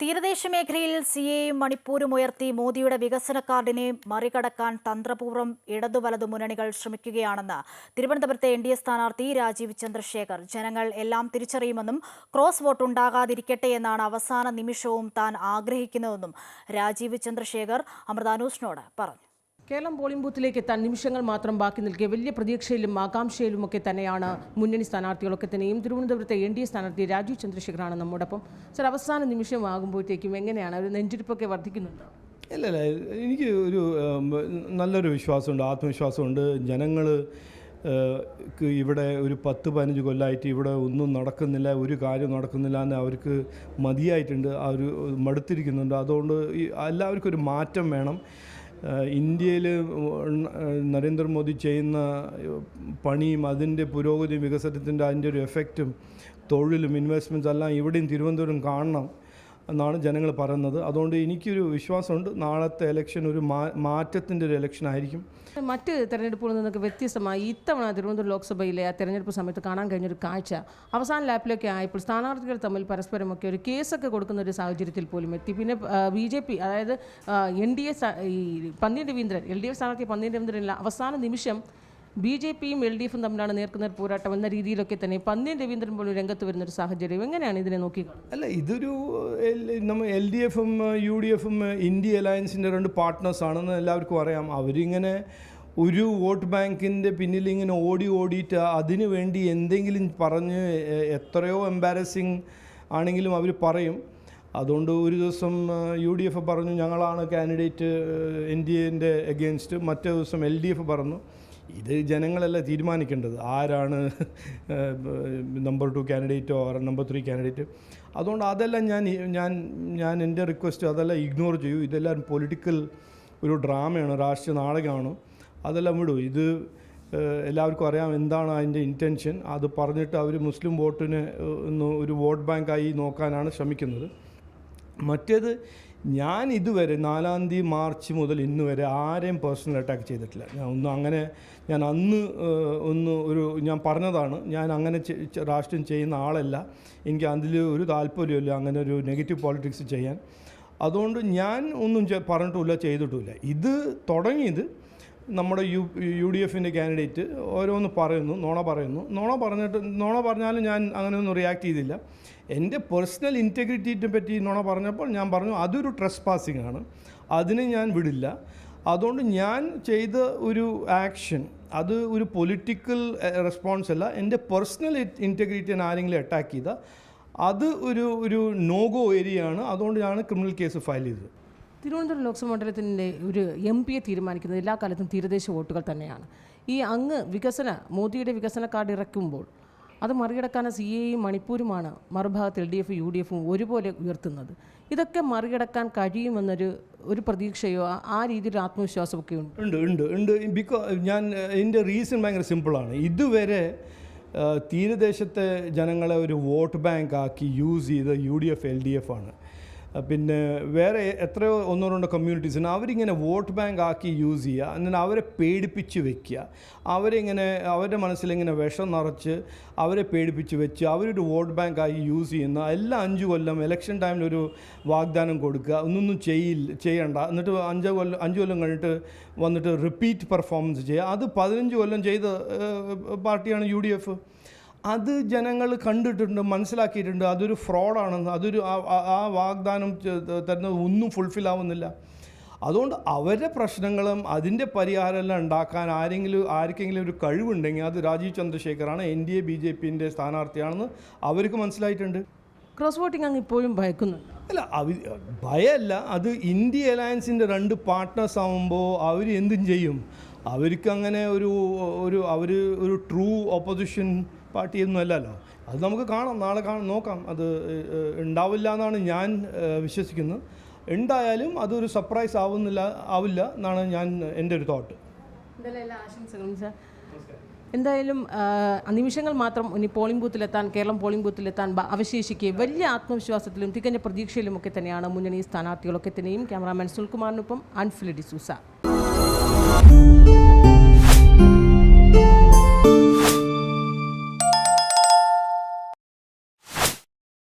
തീരദേശ മേഖലയിൽ സിഎയും മണിപ്പൂരും ഉയർത്തി മോദിയുടെ വികസന കാർഡിനെ മറികടക്കാൻ തന്ത്രപൂർവ്വം ഇടതു വലതു മുന്നണികൾ ശ്രമിക്കുകയാണെന്ന് തിരുവനന്തപുരത്തെ എൻഡിഎ സ്ഥാനാർത്ഥി രാജീവ് ചന്ദ്രശേഖർ. ജനങ്ങൾ എല്ലാം തിരിച്ചറിയുമെന്നും ക്രോസ് വോട്ട് ഉണ്ടാകാതിരിക്കട്ടെ എന്നാണ് അവസാന നിമിഷവും താൻ ആഗ്രഹിക്കുന്നതെന്നും രാജീവ് ചന്ദ്രശേഖർ അമൃത ന്യൂസിനോട് പറഞ്ഞു. കേരളം പോളിംഗ് ബൂത്തിലേക്ക് എത്താൻ നിമിഷങ്ങൾ മാത്രം ബാക്കി നിൽക്കെ വലിയ പ്രതീക്ഷയിലും ആകാംക്ഷയിലുമൊക്കെ തന്നെയാണ് മുന്നണി സ്ഥാനാർത്ഥികളൊക്കെ തന്നെയും. തിരുവനന്തപുരത്തെ എൻഡിഎ സ്ഥാനാർത്ഥി രാജീവ് ചന്ദ്രശേഖറാണ് നമ്മോടൊപ്പം. സർ, അവസാന നിമിഷമാകുമ്പോഴത്തേക്കും എങ്ങനെയാണ് ഒരു നെഞ്ചിരിപ്പൊക്കെ വർദ്ധിക്കുന്നുണ്ടോ? ഇല്ല, എനിക്ക് ഒരു നല്ലൊരു വിശ്വാസമുണ്ട്, ആത്മവിശ്വാസമുണ്ട്. ജനങ്ങൾ ഇവിടെ ഒരു 10-15 കൊല്ലമായിട്ട് ഇവിടെ ഒന്നും നടക്കുന്നില്ല, ഒരു കാര്യം നടക്കുന്നില്ല എന്ന് അവർക്ക് മതിയായിട്ടുണ്ട്, അവർ മടുത്തിരിക്കുന്നുണ്ട്. അതുകൊണ്ട് എല്ലാവർക്കും ഒരു മാറ്റം വേണം. ഇന്ത്യയിൽ നരേന്ദ്രമോദി ചെയ്യുന്ന പണിയും അതിൻ്റെ പുരോഗതി വികസനത്തിൻ്റെ അതിൻ്റെ ഒരു എഫക്റ്റും തൊഴിലും ഇൻവെസ്റ്റ്മെൻറ്റ്സ് എല്ലാം ഇവിടെയും തിരുവനന്തപുരം കാണണം എന്നാണ് ജനങ്ങൾ പറയുന്നത്. അതുകൊണ്ട് എനിക്കൊരു വിശ്വാസമുണ്ട് നാളത്തെ ഇലക്ഷൻ ഒരു മാറ്റത്തിൻ്റെ ഒരു ഇലക്ഷൻ ആയിരിക്കും. മറ്റ് തെരഞ്ഞെടുപ്പുകളിൽ നിന്നൊക്കെ വ്യത്യസ്തമായി ഇത്തവണ തിരുവനന്തപുരം ലോക്സഭയിലെ ആ തെരഞ്ഞെടുപ്പ് സമയത്ത് കാണാൻ കഴിഞ്ഞൊരു കാഴ്ച, അവസാന ലാപ്പിലൊക്കെ ആയപ്പോൾ സ്ഥാനാർത്ഥികൾ തമ്മിൽ പരസ്പരമൊക്കെ ഒരു കേസൊക്കെ കൊടുക്കുന്ന ഒരു സാഹചര്യത്തിൽ പോലും എത്തി. പിന്നെ BJP, അതായത് NDA ഈ പന്ന്യൻ രവീന്ദ്രൻ, LDF സ്ഥാനാർത്ഥി പന്ന്യൻ രവീന്ദ്രനില്ല, അവസാന നിമിഷം BJPയും LDFും തമ്മിലാണ് നേർക്കുന്ന പോരാട്ടം എന്ന രീതിയിലൊക്കെ തന്നെ പന്ന്യൻ രവീന്ദ്രൻ പോലും രംഗത്ത് വരുന്നൊരു സാഹചര്യം. എങ്ങനെയാണ് ഇതിനെ നോക്കിക്കാണുന്നത്? അല്ല, ഇതൊരു നമ്മൾ LDFും UDFും ഇന്ത്യ അലയൻസിൻ്റെ 2 പാർട്ട്നേഴ്സാണെന്ന് എല്ലാവർക്കും അറിയാം. അവരിങ്ങനെ ഒരു വോട്ട് ബാങ്കിൻ്റെ പിന്നിൽ ഇങ്ങനെ ഓടിയിട്ട് അതിനു വേണ്ടി എന്തെങ്കിലും പറഞ്ഞ് എത്രയോ എംബാരസിങ് ആണെങ്കിലും അവർ പറയും. അതുകൊണ്ട് ഒരു ദിവസം UDF പറഞ്ഞു ഞങ്ങളാണ് കാൻഡിഡേറ്റ് NDAൻ്റെ എഗെയിൻസ്റ്റ്, മറ്റേ ദിവസം LDF പറഞ്ഞു. ഇത് ജനങ്ങളല്ല തീരുമാനിക്കേണ്ടത് ആരാണ് നമ്പർ 2 കാൻഡിഡേറ്റോ നമ്പർ 3 കാൻഡിഡേറ്റ്. അതുകൊണ്ട് അതെല്ലാം ഞാൻ എൻ്റെ റിക്വസ്റ്റ് അതെല്ലാം ഇഗ്നോർ ചെയ്യൂ. ഇതെല്ലാം പൊളിറ്റിക്കൽ ഒരു ഡ്രാമയാണ്, രാഷ്ട്രീയ നാടകമാണ്. അതെല്ലാം വിടൂ. ഇത് എല്ലാവർക്കും അറിയാം എന്താണ് അതിൻ്റെ ഇൻറ്റൻഷൻ. അത് പറഞ്ഞിട്ട് അവർ മുസ്ലിം വോട്ടിന് ഒരു വോട്ട് ബാങ്കായി നോക്കാനാണ് ശ്രമിക്കുന്നത്. മറ്റേത്, ഞാൻ ഇതുവരെ 4 മാർച്ച് മുതൽ ഇന്ന് വരെ ആരെയും പേഴ്സണൽ അറ്റാക്ക് ചെയ്തിട്ടില്ല. ഞാൻ പറഞ്ഞതാണ്, ഞാൻ അങ്ങനെ രാഷ്ട്രീയം ചെയ്യുന്ന ആളല്ല. എനിക്ക് അതിൽ ഒരു താല്പര്യമില്ല അങ്ങനെ ഒരു നെഗറ്റീവ് പോളിറ്റിക്സ് ചെയ്യാൻ. അതുകൊണ്ട് ഞാൻ ഒന്നും പറഞ്ഞിട്ടുമില്ല, ചെയ്തിട്ടുമില്ല. ഇത് തുടങ്ങിയത് നമ്മുടെ UDFൻ്റെ കാൻഡിഡേറ്റ് ഓരോന്ന് പറയുന്നു, നുണ പറഞ്ഞാലും ഞാൻ അങ്ങനെയൊന്നും റിയാക്ട് ചെയ്തില്ല. എൻ്റെ പേഴ്സണൽ ഇൻറ്റഗ്രിറ്റിയെ പറ്റി നുണ പറഞ്ഞപ്പോൾ ഞാൻ പറഞ്ഞു അതൊരു ട്രെസ്പാസിംഗ് ആണ്, അതിനെ ഞാൻ വിടില്ല. അതുകൊണ്ട് ഞാൻ ചെയ്ത ഒരു ആക്ഷൻ അത് ഒരു പൊളിറ്റിക്കൽ റെസ്പോൺസ് അല്ല. എൻ്റെ പേഴ്സണൽ ഇൻറ്റഗ്രിറ്റിയെ ആരെങ്കിലും അറ്റാക്ക് ചെയ്താൽ അത് ഒരു നോഗോ ഏരിയയാണ്. അതുകൊണ്ട് ഞാൻ ക്രിമിനൽ കേസ് ഫയൽ ചെയ്തത്. തിരുവനന്തപുരം ലോക്സഭാ മണ്ഡലത്തിൻ്റെ ഒരു MP തീരുമാനിക്കുന്നത് എല്ലാ കാലത്തും തീരദേശ വോട്ടുകൾ തന്നെയാണ്. ഈ മോദിയുടെ വികസന കാർഡ് ഇറക്കുമ്പോൾ അത് മറികടക്കാൻ CAയും മണിപ്പൂരുമാണ് മറുഭാഗത്ത് LDF UDFും ഒരുപോലെ ഉയർത്തുന്നത്. ഇതൊക്കെ മറികടക്കാൻ കഴിയുമെന്നൊരു പ്രതീക്ഷയോ ആ രീതിയിൽ ആത്മവിശ്വാസമൊക്കെ ഉണ്ട്. എൻ്റെ റീസൺ ഭയങ്കര സിമ്പിളാണ്. ഇതുവരെ തീരദേശത്തെ ജനങ്ങളെ ഒരു വോട്ട് ബാങ്ക് ആക്കി യൂസ് ചെയ്ത UDF LDF ആണ്. പിന്നെ വേറെ എത്രയോ 1-2 കമ്മ്യൂണിറ്റീസിന് അവരിങ്ങനെ വോട്ട് ബാങ്ക് ആക്കി യൂസ് ചെയ്യുക, എന്നിട്ട് അവരെ പേടിപ്പിച്ച് വെക്കുക, അവരുടെ മനസ്സിലിങ്ങനെ വിഷം നിറച്ച് അവരെ പേടിപ്പിച്ച് വെച്ച് അവരൊരു വോട്ട് ബാങ്കായി യൂസ് ചെയ്യുന്ന എല്ലാ 5 കൊല്ലം ഇലക്ഷൻ ടൈമിലൊരു വാഗ്ദാനം കൊടുക്കുക, ഒന്നൊന്നും ചെയ്യണ്ട, എന്നിട്ട് 5 കൊല്ലം കഴിഞ്ഞിട്ട് വന്നിട്ട് റിപ്പീറ്റ് പെർഫോമൻസ് ചെയ്യുക. അത് 15 കൊല്ലം ചെയ്ത പാർട്ടിയാണ് UDF. അത് ജനങ്ങൾ കണ്ടിട്ടുണ്ട്, മനസ്സിലാക്കിയിട്ടുണ്ട്. അതൊരു ഫ്രോഡാണെന്ന്, ആ വാഗ്ദാനം തരുന്നത് ഒന്നും ഫുൾഫിൽ ആവുന്നില്ല. അതുകൊണ്ട് അവരുടെ പ്രശ്നങ്ങളും അതിൻ്റെ പരിഹാരമെല്ലാം ഉണ്ടാക്കാൻ ആർക്കെങ്കിലും ഒരു കഴിവുണ്ടെങ്കിൽ അത് രാജീവ് ചന്ദ്രശേഖറാണ്, NDA BJPൻ്റെ സ്ഥാനാർത്ഥിയാണെന്ന് അവർക്ക് മനസ്സിലായിട്ടുണ്ട്. ക്രോസ് വോട്ടിംഗ് അങ്ങ് ഇപ്പോഴും ഭയക്കുന്നുണ്ട്? അല്ല, ഭയമല്ല. അത് ഇന്ത്യ അലയൻസിൻ്റെ 2 പാർട്ട്നേഴ്സ് ആകുമ്പോൾ അവർ എന്തും ചെയ്യും. അവർക്ക് അങ്ങനെ ഒരു ട്രൂ ഓപ്പോസിഷൻ പാർട്ടിയൊന്നും അല്ലല്ലോ. അത് നമുക്ക് കാണാം, നാളെ നോക്കാം. അത് ഉണ്ടാവില്ല എന്നാണ് ഞാൻ വിശ്വസിക്കുന്നത്. ഉണ്ടായാലും അതൊരു സർപ്രൈസ് ആവില്ല എന്നാണ് എൻ്റെ ഒരു തോട്ട്. എന്തായാലും നിമിഷങ്ങൾ മാത്രം ഇനി കേരളം പോളിംഗ് ബൂത്തിലെത്താൻ അവശേഷിക്കെ വലിയ ആത്മവിശ്വാസത്തിലും തികഞ്ഞ പ്രതീക്ഷയിലുമൊക്കെ തന്നെയാണ് മുന്നണി സ്ഥാനാർത്ഥികളൊക്കെ തന്നെയും. ക്യാമറാമാൻ സുൽകുമാറിനൊപ്പം ആൻഫിലി ഡിസൂസ.